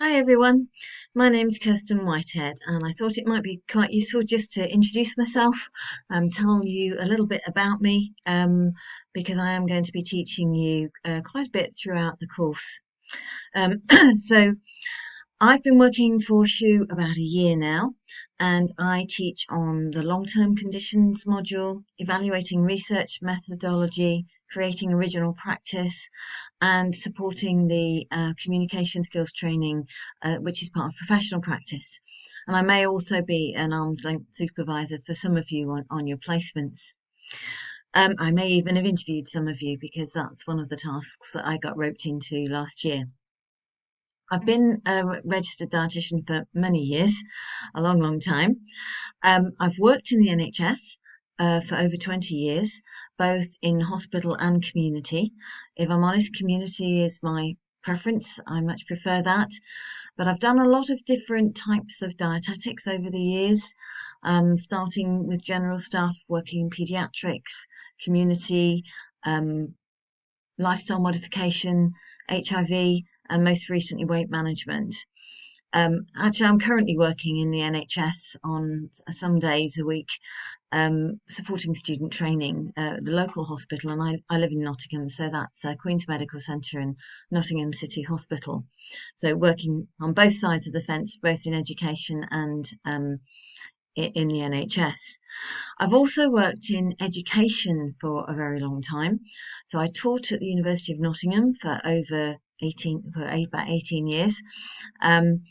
Hi everyone, my name's Kirsten Whitehead and I thought it might be quite useful just to introduce myself and tell you a little bit about me because I am going to be teaching you quite a bit throughout the course. Um, so I've been working for SHU about a year now, and I teach on the long-term conditions module, evaluating research methodology, creating original practice, and supporting the communication skills training, which is part of professional practice. And I may also be an arm's length supervisor for some of you on your placements. I may even have interviewed some of you because that's one of the tasks that I got roped into last year. I've been a registered dietitian for many years, a long, long time. I've worked in the NHS for over 20 years, both in hospital and community. If I'm honest, community is my preference. I much prefer that. But I've done a lot of different types of dietetics over the years, starting with general stuff, working in pediatrics, community, um, lifestyle modification, HIV, and most recently weight management. Actually, I'm currently working in the NHS on some days a week, supporting student training at the local hospital, and I live in Nottingham, so that's Queen's Medical Centre and Nottingham City Hospital. So working on both sides of the fence, both in education and in the NHS. I've also worked in education for a very long time. So I taught at the University of Nottingham for about 18 years. And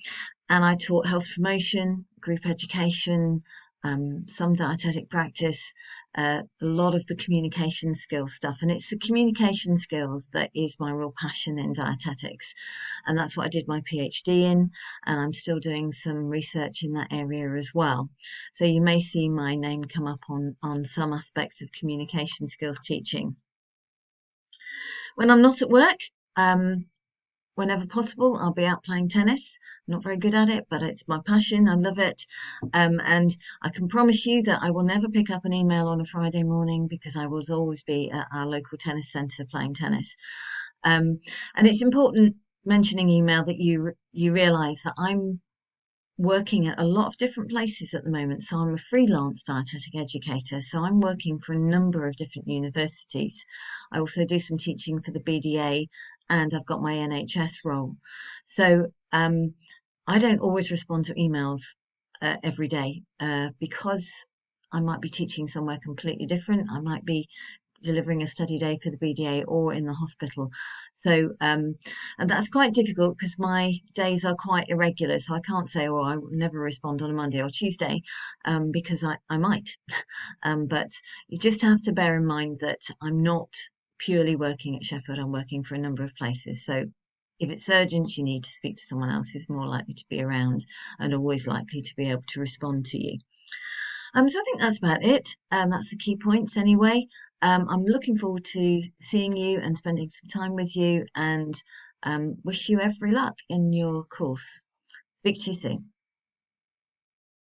I taught health promotion, group education, some dietetic practice, a lot of the communication skills stuff. And it's the communication skills that is my real passion in dietetics. And that's what I did my PhD in. And I'm still doing some research in that area as well. So you may see my name come up on some aspects of communication skills teaching. When I'm not at work, whenever possible, I'll be out playing tennis. I'm not very good at it, but it's my passion. I love it. And I can promise you that I will never pick up an email on a Friday morning because I will always be at our local tennis centre playing tennis. And it's important mentioning email that you realise that I'm working at a lot of different places at the moment. So I'm a freelance dietetic educator. So I'm working for a number of different universities. I also do some teaching for the BDA and I've got my NHS role. So I don't always respond to emails every day because I might be teaching somewhere completely different. I might be delivering a study day for the BDA or in the hospital. So, and that's quite difficult because my days are quite irregular. So I can't say, oh, I will never respond on a Monday or Tuesday, because I might. But you just have to bear in mind that I'm not purely working at Sheffield. I'm working for a number of places. So if it's urgent, you need to speak to someone else who's more likely to be around and always likely to be able to respond to you. So I think that's about it. That's the key points anyway. I'm looking forward to seeing you and spending some time with you and wish you every luck in your course. Speak to you soon.